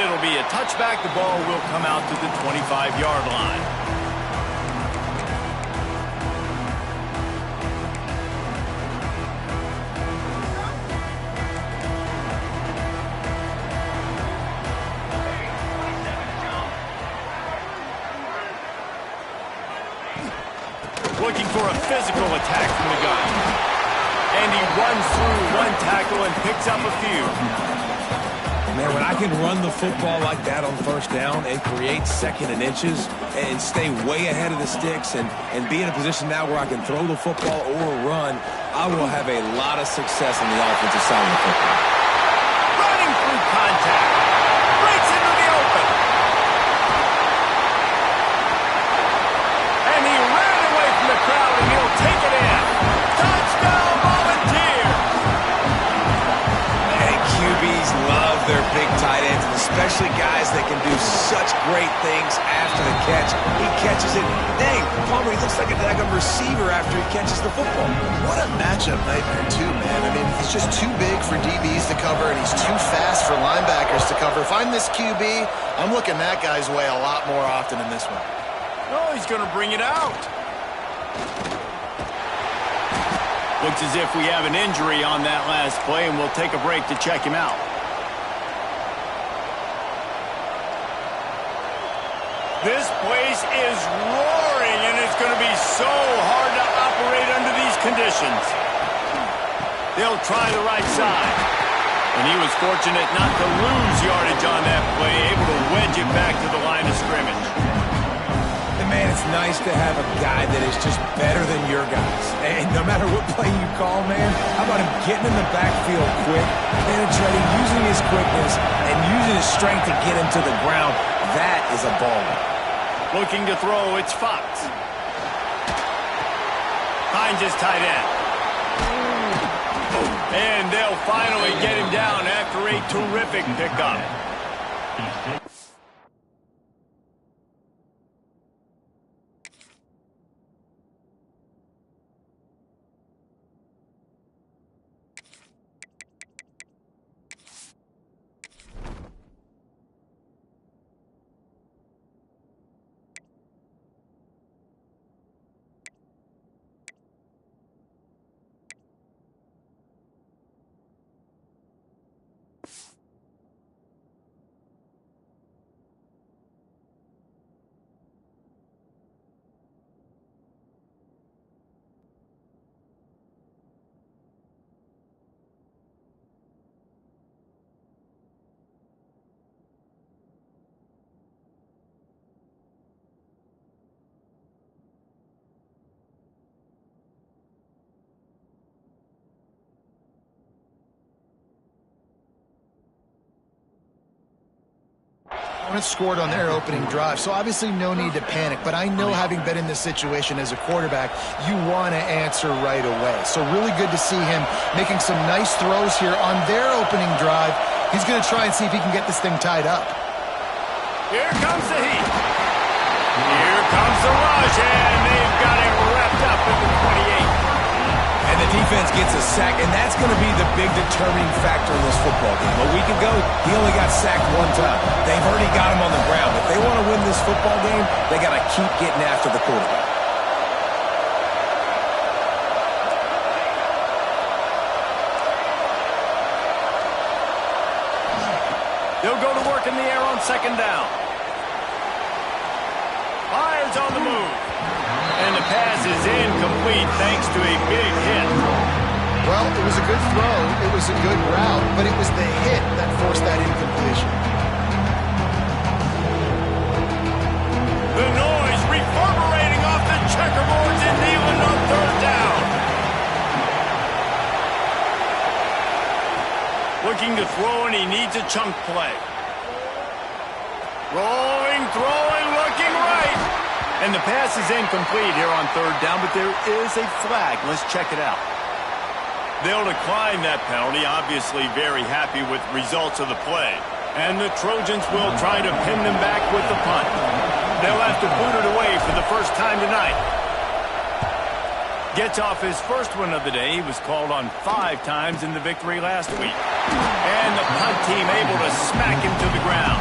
it'll be a touchback. The ball will come out to the 25-yard line. Looking for a physical attack from the gun. And he runs through one tackle and picks up a few. Man, when I can run the football like that on first down and create second and inches and stay way ahead of the sticks and be in a position now where I can throw the football or run, I will have a lot of success on the offensive side of the football. Running through contact. Breaks into the open. And he ran away from the crowd, and he'll take it in. Touchdown, Volunteer! Man, QBs love their big tight ends, and especially guys that can do such great things after the catch. He catches it. Dang, Palmer, he looks like a daggum receiver after he catches the football. What a matchup nightmare, too, man. I mean, he's just too big for DBs to cover, and he's too fast for linebackers to cover. If I'm this QB, I'm looking that guy's way a lot more often in this one. Oh, he's going to bring it out. Looks as if we have an injury on that last play, and we'll take a break to check him out. This place is roaring, and it's going to be so hard to operate under these conditions. They'll try the right side. And he was fortunate not to lose yardage on that play, able to wedge it back to the line of scrimmage. Man, it's nice to have a guy that is just better than your guys. And no matter what play you call, man, how about him getting in the backfield quick, penetrating, using his quickness, and using his strength to get him to the ground. That is a baller. Looking to throw, it's Fox. Finds his tight end. And they'll finally get him down after a terrific pickup. Opponents scored on their opening drive, so obviously no need to panic. But I know, having been in this situation as a quarterback, you want to answer right away. So really good to see him making some nice throws here on their opening drive. He's going to try and see if he can get this thing tied up. Here comes the heat. Here comes the rush, and they've got it wrapped up at the 28. And the defense gets a sack, and that's going to be the big determining factor in this football game. A week ago, he only got sacked one time. They've already got him on the ground. If they want to win this football game, they got to keep getting after the quarterback. They'll go to work in the air on second down. Fires on the move. And the pass is incomplete thanks to a big hit. Well, it was a good throw. It was a good route, but it was the hit that forced that incompletion. The noise reverberating off the checkerboards in Neyland on third down. Looking to throw, and he needs a chunk play. Rolling, throwing, looking right. And the pass is incomplete here on third down, but there is a flag. Let's check it out. They'll decline that penalty, obviously very happy with results of the play. And the Trojans will try to pin them back with the punt. They'll have to boot it away for the first time tonight. Gets off his first one of the day. He was called on 5 times in the victory last week. And the punt team able to smack him to the ground.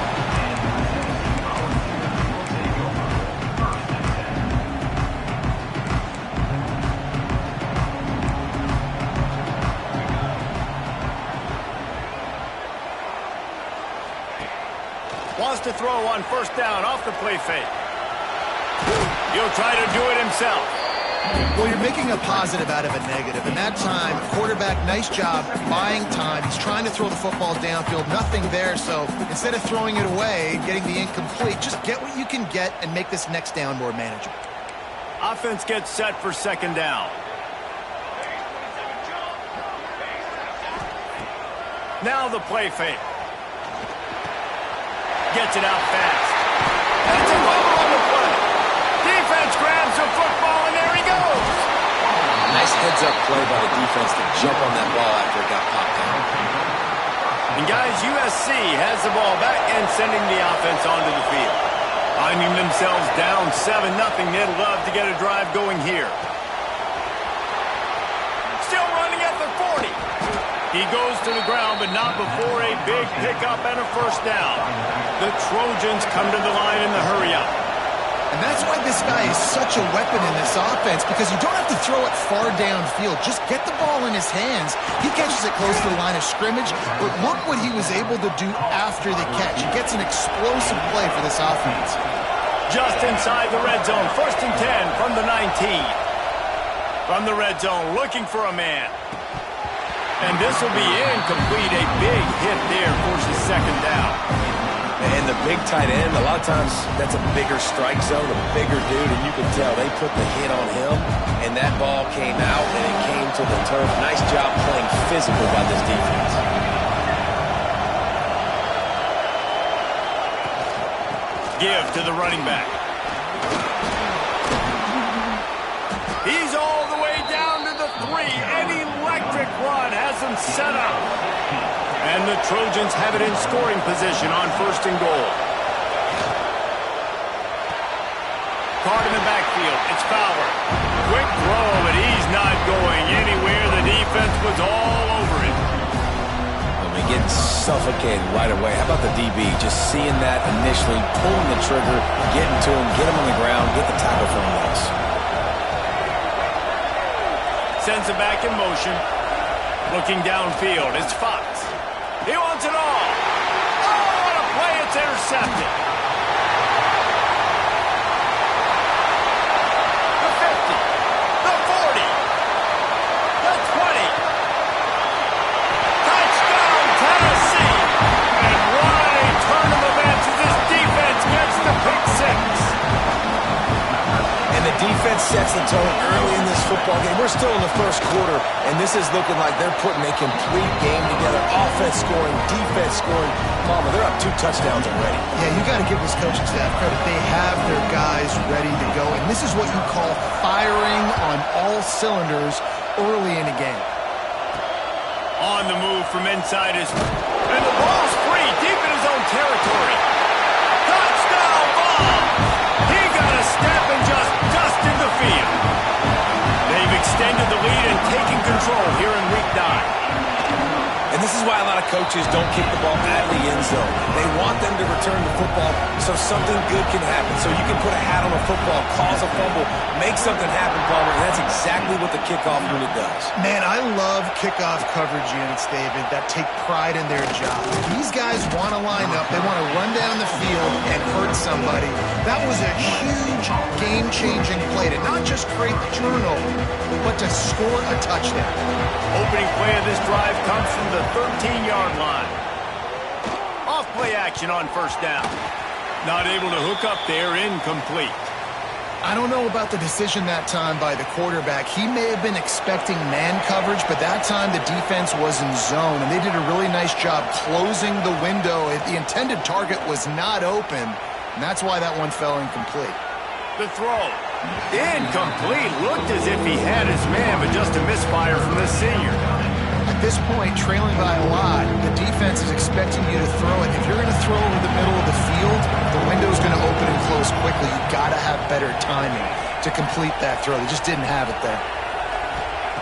to throw on first down off the play fake. He'll try to do it himself. Well, you're making a positive out of a negative. And that time, quarterback, nice job buying time. He's trying to throw the football downfield. Nothing there. So instead of throwing it away, getting the incomplete, just get what you can get and make this next down more manageable. Offense gets set for second down. Now the play fake. Gets it out fast. That's a goal on the play. Defense grabs the football, and there he goes. Nice heads-up play by the defense to jump on that ball after it got popped down. And guys, USC has the ball back and sending the offense onto the field. Finding themselves down 7-0, they'd love to get a drive going here. Still running at the 40. He goes to the ground, but not before a big pickup and a first down. The Trojans come to the line in the hurry-up. And that's why this guy is such a weapon in this offense, because you don't have to throw it far downfield. Just get the ball in his hands. He catches it close to the line of scrimmage, but look what he was able to do after the catch. He gets an explosive play for this offense. Just inside the red zone, 1st and 10 from the 19. From the red zone, looking for a man. And this will be incomplete. A big hit there forces second down. And the big tight end, a lot of times that's a bigger strike zone, a bigger dude, and you can tell they put the hit on him, and that ball came out, and it came to the turf. Nice job playing physical by this defense. Give to the running back. He's all the way down to the 3. An electric run has him set up. And the Trojans have it in scoring position on 1st and goal. Caught in the backfield. It's Fowler. Quick throw, but he's not going anywhere. The defense was all over it. Getting suffocated right away. How about the DB? Just seeing that initially, pulling the trigger, getting to him, get him on the ground, get the tackle for a loss. Sends it back in motion. Looking downfield, it's Fox. He wants it all. Oh, what a play. It's intercepted. The 50. The 40. The 20. Touchdown, Tennessee. And what a turn of events as this defense gets the pick 6. And the defense sets the tone early in this football game. We're still in the first quarter, and this is looking like they're putting a complete game together. Offense scoring, defense scoring. Palmer, they're up 2 touchdowns already. Yeah, you got to give this coaching staff credit. They have their guys ready to go, and this is what you call firing on all cylinders early in a game. On the move from inside his... And the ball's free, deep in his own territory. Touchdown ball! He got a step and just dusted the field. They've extended the lead and taken control here in Week 9. And this is why a lot of coaches don't kick the ball out of the end zone. They want them to return the football so something good can happen. So you can put a hat on a football, cause a fumble, make something happen, Palmer, and that's exactly what the kickoff unit does. Man, I love kickoff coverage units, David, that take pride in their job. These guys want to line up. They want to run down the field and hurt somebody. That was a huge game-changing play to not just create the turnover, but to score a touchdown. Opening play of this drive comes from the 13-yard line. Off play action on first down. Not able to hook up there, incomplete. I don't know about the decision that time by the quarterback. He may have been expecting man coverage, but that time the defense was in zone, and they did a really nice job closing the window. The intended target was not open, and that's why that one fell incomplete. The throw. Incomplete. Looked as if he had his man, but just a misfire from the senior. At this point, trailing by a lot, the defense is expecting you to throw it. If you're going to throw over the middle of the field, the window's going to open and close quickly. You've got to have better timing to complete that throw. They just didn't have it there.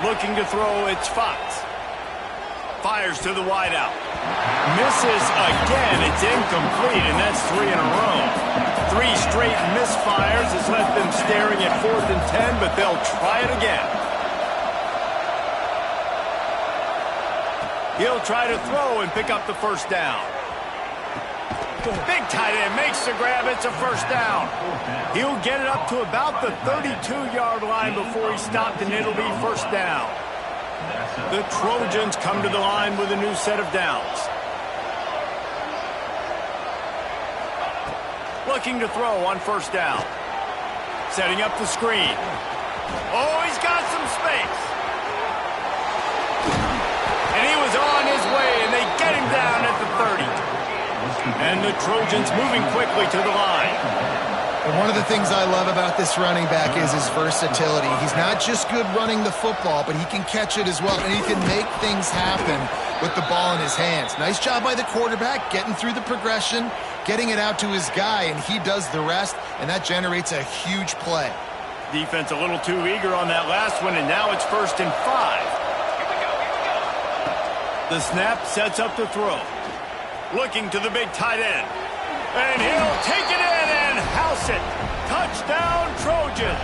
Looking to throw, it's Fox. Fires to the wideout. Misses again. It's incomplete, and that's 3 in a row. 3 straight misfires has left them staring at 4th and 10, but they'll try it again. He'll try to throw and pick up the first down. Big tight end makes the grab. It's a first down. He'll get it up to about the 32-yard line before he's stopped, and it'll be first down. The Trojans come to the line with a new set of downs. Looking to throw on first down. Setting up the screen. Oh, he's got some space. And he was on his way, and they get him down at the 30. And the Trojans moving quickly to the line. And one of the things I love about this running back is his versatility. He's not just good running the football, but he can catch it as well, and he can make things happen with the ball in his hands. Nice job by the quarterback, getting through the progression, getting it out to his guy, and he does the rest, and that generates a huge play. Defense a little too eager on that last one, and now it's 1st and 5. The snap sets up the throw. Looking to the big tight end. And he'll take it in and house it. Touchdown, Trojans.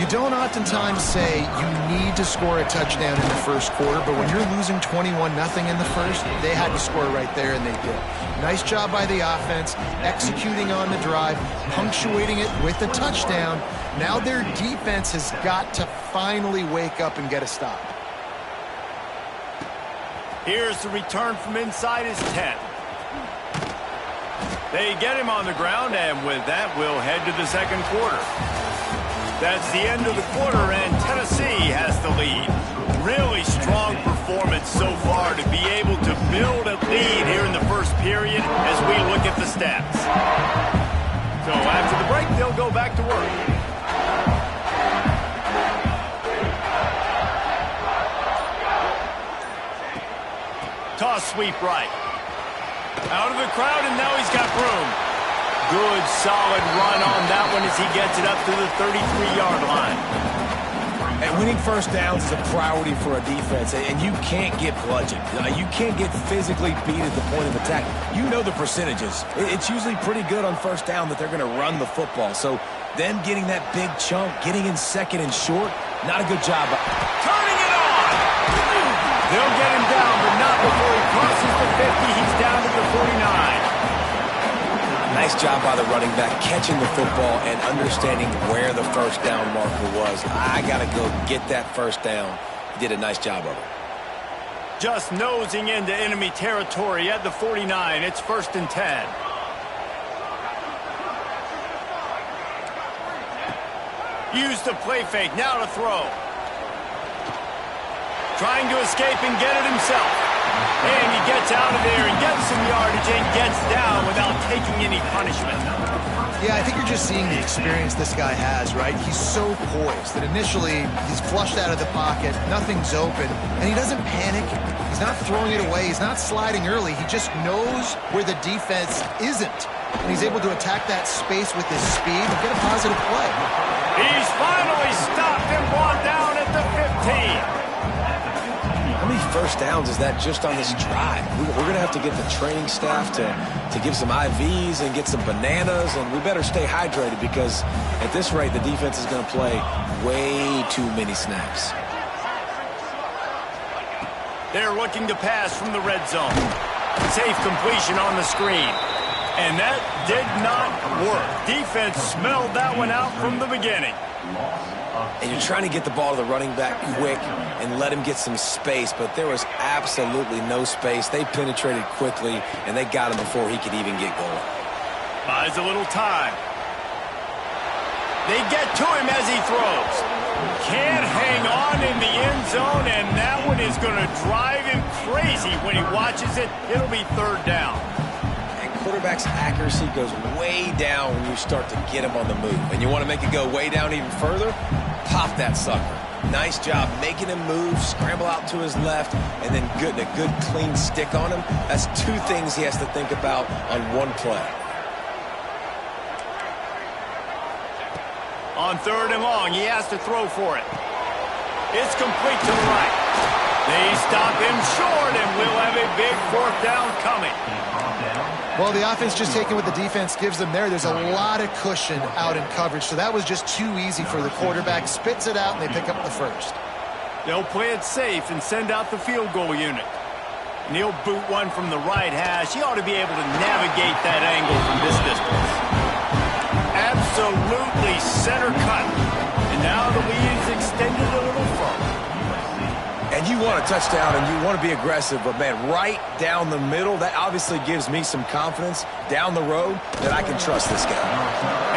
You don't oftentimes say you need to score a touchdown in the first quarter, but when you're losing 21-0 in the first, they had to score right there, and they did. Nice job by the offense, executing on the drive, punctuating it with a touchdown. Now their defense has got to finally wake up and get a stop. Here's the return from inside his 10. They get him on the ground, and with that, we'll head to the second quarter. That's the end of the quarter, and Tennessee has the lead. Really strong performance so far to be able to build a lead here in the first period as we look at the stats. So after the break, they'll go back to work. Toss sweep right. Out of the crowd, and now he's got room. Good, solid run on that one as he gets it up to the 33-yard line. And winning first downs is a priority for a defense, and you can't get bludgeoned. You can't get physically beat at the point of attack. You know the percentages. It's usually pretty good on first down that they're going to run the football. So them getting that big chunk, getting in second and short, not a good job. Turning it on! They'll get him down, but not before he crosses the 50. He's down to the 49. Nice job by the running back, catching the football and understanding where the first down marker was. I got to go get that first down. He did a nice job of it. Just nosing into enemy territory at the 49. It's 1st and 10. Use the play fake. Now to throw. Trying to escape and get it himself. And he gets out of there and gets some yardage and gets down without taking any punishment. Yeah, I think you're just seeing the experience this guy has, right? He's so poised that initially he's flushed out of the pocket, nothing's open, and he doesn't panic. He's not throwing it away. He's not sliding early. He just knows where the defense isn't. And he's able to attack that space with his speed and get a positive play. He's finally stopped and brought down at the 15. How many first downs is that just on this drive? We're going to have to get the training staff to give some IVs and get some bananas, and we better stay hydrated because at this rate, the defense is going to play way too many snaps. They're looking to pass from the red zone. Safe completion on the screen. And that did not work. Defense smelled that one out from the beginning. And you're trying to get the ball to the running back quick and let him get some space, but there was absolutely no space. They penetrated quickly, and they got him before he could even get going. Buys a little time. They get to him as he throws. Can't hang on in the end zone, and that one is going to drive him crazy when he watches it. It'll be 3rd down. Quarterback's accuracy goes way down when you start to get him on the move. And you want to make it go way down even further? Pop that sucker. Nice job making him move, scramble out to his left, and then getting a good clean stick on him. That's 2 things he has to think about on one play. On 3rd and long, he has to throw for it. It's complete to the right. They stop him short, and we'll have a big 4th down coming. Well, the offense just taking what the defense gives them there. There's a lot of cushion out in coverage, so that was just too easy for the quarterback. Spits it out, and they pick up the first. They'll play it safe and send out the field goal unit. And he'll boot one from the right hash. He ought to be able to navigate that angle from this distance. Absolutely center cut. And now the lead is extended a little further. And you want a touchdown and you want to be aggressive, but man, right down the middle, that obviously gives me some confidence down the road that I can trust this guy.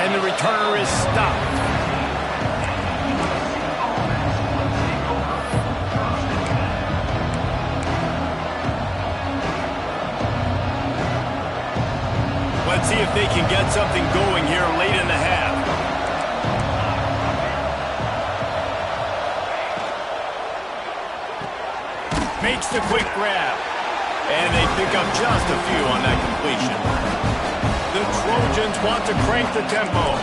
And the returner is stopped. Let's see if they can get something going here late in the half. Makes the quick grab. And they pick up just a few on that completion. The Trojans want to crank the tempo.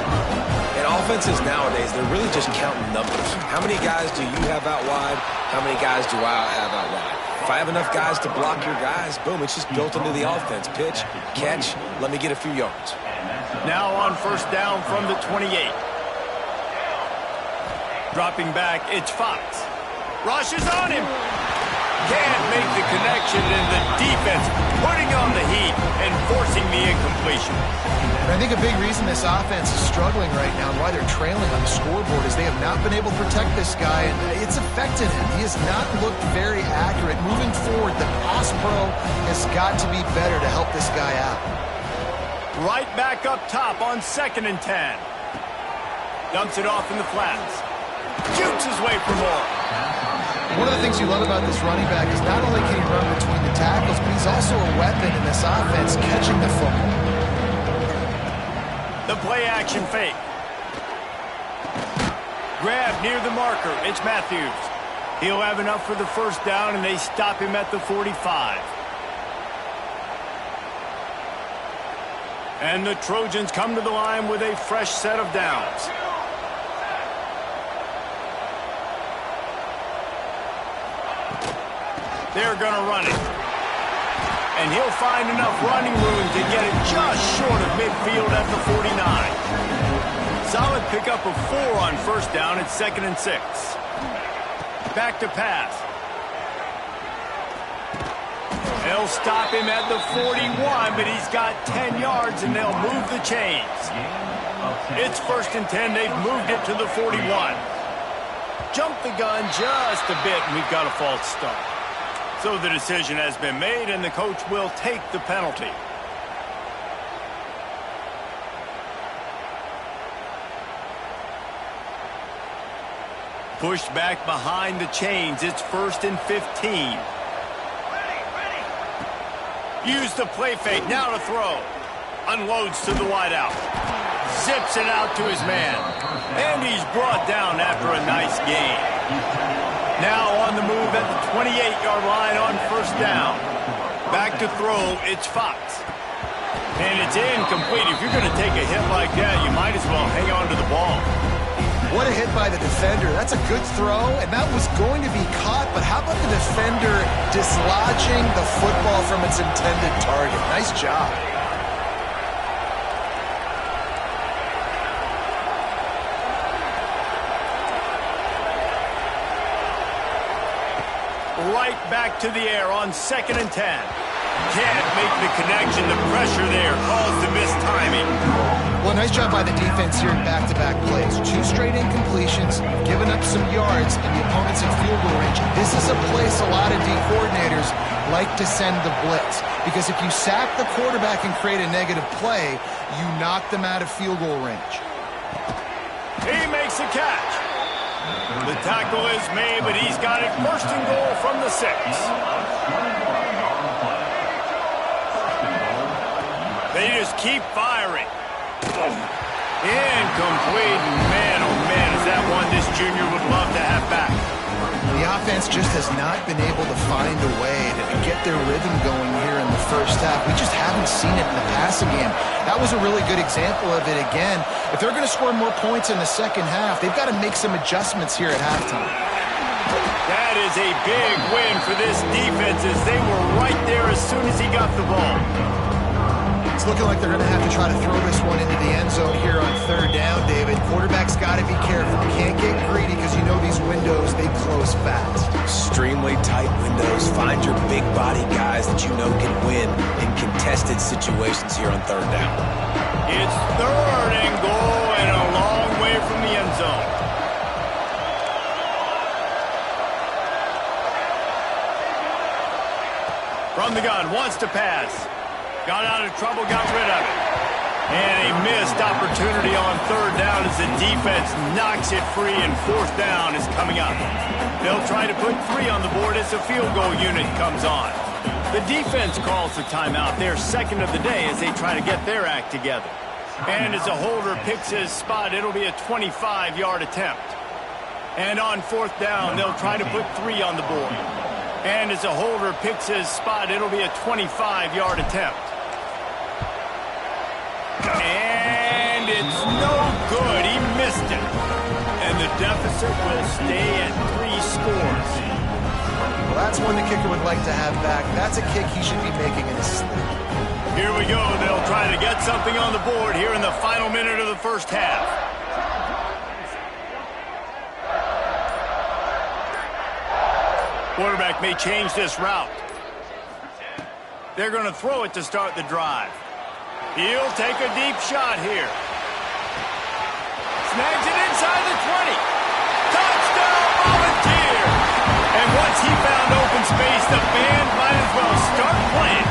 And offenses nowadays, they're really just counting numbers. How many guys do you have out wide? How many guys do I have out wide? If I have enough guys to block your guys, boom, it's just built into the offense. Pitch, catch, let me get a few yards. Now on first down from the 28. Dropping back, it's Fox. Rushes on him. Can't make the connection, and the defense putting on the heat and forcing the incompletion. I think a big reason this offense is struggling right now and why they're trailing on the scoreboard is they have not been able to protect this guy, and it's affected him. He has not looked very accurate. Moving forward, the pass pro has got to be better to help this guy out. Right back up top on 2nd and 10. Dumps it off in the flats. Shoots his way for more. One of the things you love about this running back is not only can he run between the tackles, but he's also a weapon in this offense, catching the football. The play action fake. Grab near the marker. It's Matthews. He'll have enough for the first down, and they stop him at the 45. And the Trojans come to the line with a fresh set of downs. They're going to run it. And he'll find enough running room to get it just short of midfield at the 49. Solid pickup of 4 on first down at 2nd and 6. Back to pass. They'll stop him at the 41, but he's got 10 yards, and they'll move the chains. It's 1st and 10. They've moved it to the 41. Jump the gun just a bit, and we've got a false start. So the decision has been made, and the coach will take the penalty. Pushed back behind the chains. It's 1st and 15. Use the play fake. Now to throw. Unloads to the wideout. Zips it out to his man. And he's brought down after a nice gain. Now on the move at the 28-yard line on first down. Back to throw, it's Fox. And it's incomplete. If you're going to take a hit like that, you might as well hang on to the ball. What a hit by the defender. That's a good throw, and that was going to be caught, but how about the defender dislodging the football from its intended target? Nice job. Right back to the air on 2nd and 10. Can't make the connection. The pressure there caused the missed timing. Well, nice job by the defense here in back-to-back plays. 2 straight incompletions, giving up some yards, and the opponent's in field goal range. This is a place a lot of D coordinators like to send the blitz, because if you sack the quarterback and create a negative play, you knock them out of field goal range. He makes a catch. The tackle is made, but he's got it 1st and goal from the 6. They just keep firing. Incomplete. Man, oh man, is that one this junior would love to have back. The offense just has not been able to find a way to get their rhythm going here in the first half. We just haven't seen it in the passing game. That was a really good example of it again. If they're going to score more points in the second half, they've got to make some adjustments here at halftime. That is a big win for this defense, as they were right there as soon as he got the ball. It's looking like they're going to have to try to throw this one into the end zone here on 3rd down, David. Quarterback's got to be careful. Can't get greedy because you know these windows, they close fast. Extremely tight windows. Find your big body guys know can win in contested situations here on third down. It's third and goal and a long way from the end zone. From the gun, wants to pass. Got out of trouble, got rid of it. And a missed opportunity on third down as the defense knocks it free, and fourth down is coming up. They'll try to put 3 on the board as the field goal unit comes on. The defense calls the timeout, their second of the day, as they try to get their act together. And as the holder picks his spot, it'll be a 25-yard attempt. And on fourth down, they'll try to put 3 on the board. And as the holder picks his spot, it'll be a 25-yard attempt. And it's no good. He missed it. And the deficit will stay at 3 scores. Well, that's one the kicker would like to have back. That's a kick he should be making in his sleep. Here we go. They'll try to get something on the board here in the final minute of the first half. Quarterback may change this route. They're going to throw it to start the drive. He'll take a deep shot here. Snags it inside the 20. Touchdown, Volunteer! And once he found open space, the band might as well start playing.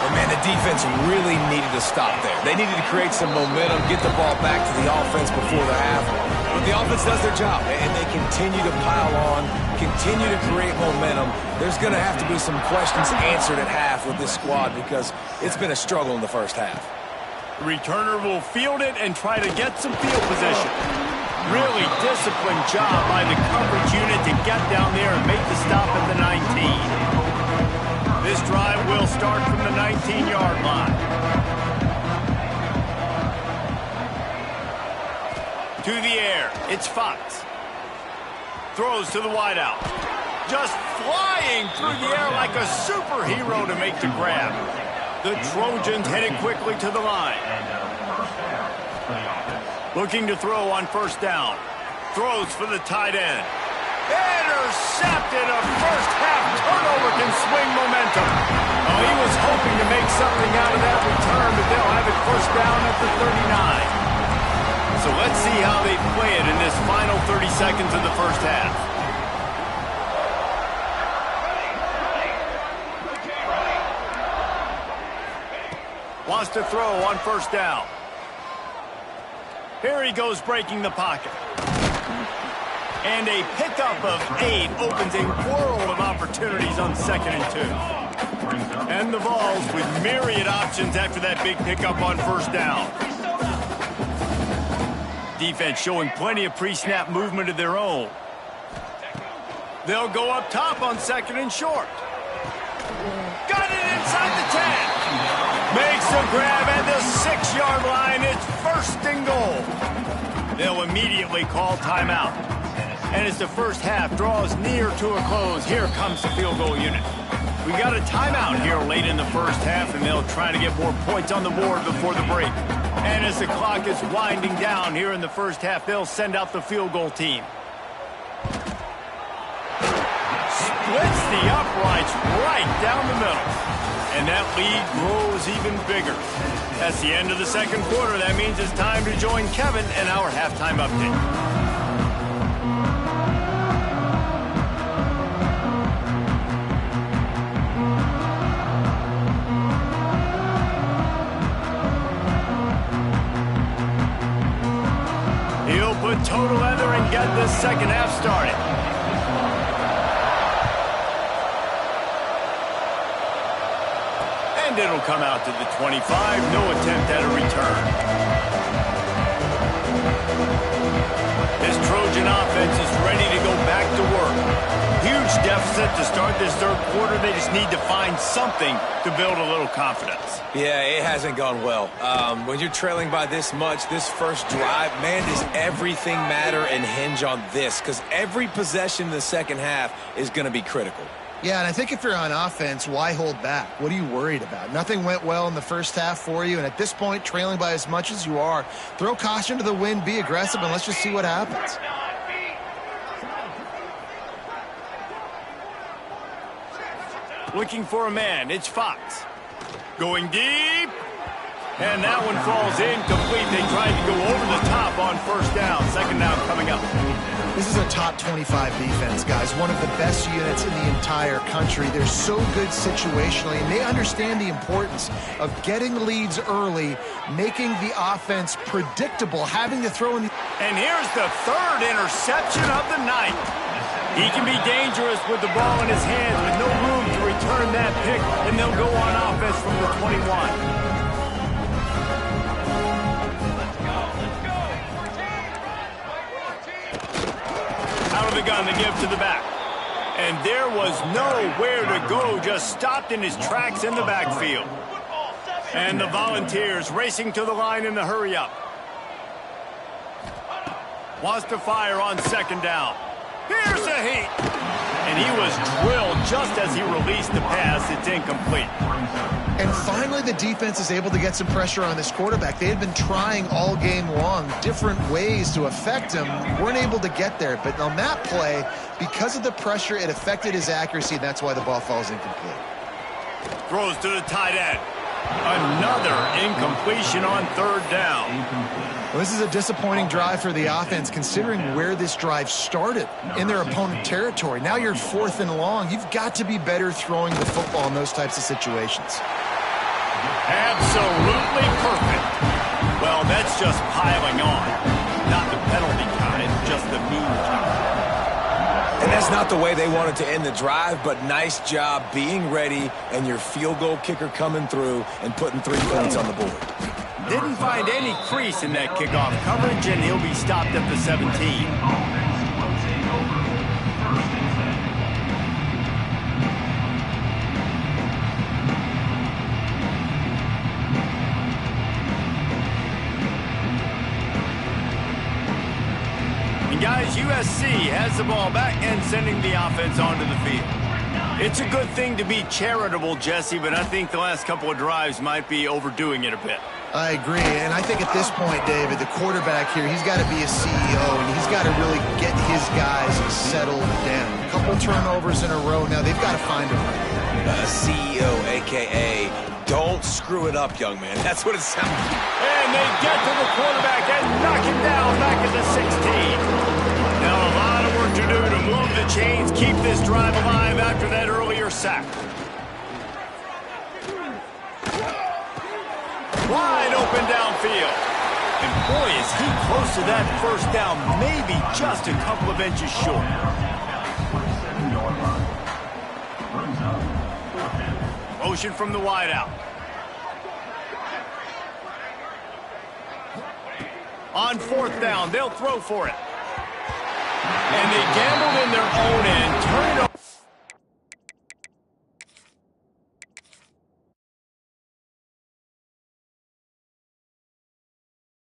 And man, the defense really needed to stop there. They needed to create some momentum, get the ball back to the offense before the half. But the offense does their job, and they continue to pile on, continue to create momentum. There's going to have to be some questions answered at half with this squad because it's been a struggle in the first half. The returner will field it and try to get some field position. Really disciplined job by the coverage unit to get down there and make the stop at the 19. This drive will start from the 19-yard line. To the air, it's Fox. Throws to the wideout. Just flying through the air like a superhero to make the grab. The Trojans headed quickly to the line. Looking to throw on first down. Throws for the tight end. Intercepted. A first half turnover can swing momentum. Oh, he was hoping to make something out of that return, but they'll have it first down at the 39. So let's see how they play it in this final 30 seconds of the first half. Wants to throw on first down. Here he goes breaking the pocket. And a pickup of 8 opens a world of opportunities on 2nd and 2. And the Vols with myriad options after that big pickup on first down. Defense showing plenty of pre-snap movement of their own. They'll go up top on 2nd and short. Got it inside the 10. Makes the grab at the 6-yard line. It's first and goal. They'll immediately call timeout. And as the first half draws near to a close, here comes the field goal unit. We got a timeout here late in the first half, and they'll try to get more points on the board before the break. And as the clock is winding down here in the first half, they'll send out the field goal team. Splits the uprights right down the middle. And that lead grows even bigger. That's the end of the second quarter. That means it's time to join Kevin and our halftime update. He'll put total leather and get this second half started. And it'll come out to the 25. No attempt at a return. This Trojan offense is ready to go back to work. Huge deficit to start this third quarter. They just need to find something to build a little confidence. Yeah, it hasn't gone well. When you're trailing by this much, this first drive, man, does everything matter and hinge on this? Because every possession in the second half is going to be critical. Yeah, and I think if you're on offense, why hold back? What are you worried about? Nothing went well in the first half for you, and at this point, trailing by as much as you are, throw caution to the wind, be aggressive, and let's just see what happens. Looking for a man. It's Fox. Going deep. And that one falls incomplete. They tried to go over the top on first down. Second down coming up. This is a top 25 defense, guys. One of the best units in the entire country. They're so good situationally, and they understand the importance of getting leads early, making the offense predictable, having to throw in the... And here's the third interception of the night. He can be dangerous with the ball in his hands with no room to return that pick, and they'll go on offense from the 21. Out of the gun to give to the back. And there was nowhere to go, just stopped in his tracks in the backfield. And the Volunteers racing to the line in the hurry-up. Wants to fire on second down. Here's a heat. And he was drilled just as he released the pass. It's incomplete. And finally, the defense is able to get some pressure on this quarterback. They had been trying all game long different ways to affect him. Weren't able to get there. But on that play, because of the pressure, it affected his accuracy, and that's why the ball falls incomplete. Throws to the tight end. Another incompletion on third down. Well, this is a disappointing drive for the offense, considering where this drive started in their opponent territory. Now you're 4th and long. You've got to be better throwing the football in those types of situations. Absolutely perfect. Well, that's just piling on. Not the penalty kind, just the mean kind. And that's not the way they wanted to end the drive, but nice job being ready and your field goal kicker coming through and putting 3 points on the board. Didn't find any crease in that kickoff coverage, and he'll be stopped at the 17. Guys, USC has the ball back and sending the offense onto the field. It's a good thing to be charitable, Jesse, but I think the last couple of drives might be overdoing it a bit. I agree, and I think at this point, David, the quarterback here, he's got to be a CEO, and he's got to really get his guys settled down. A couple turnovers in a row now. They've got to find him right now. CEO, a.k.a. don't screw it up, young man. That's what it sounds like. And they get to the quarterback and knock him down back at the 16. Now a lot of work to do to move the chains, keep this drive alive after that earlier sack. Wide open downfield. And boy, is he close to that first down, maybe just a couple of inches short. Motion from the wideout. On 4th down, they'll throw for it. And they gamble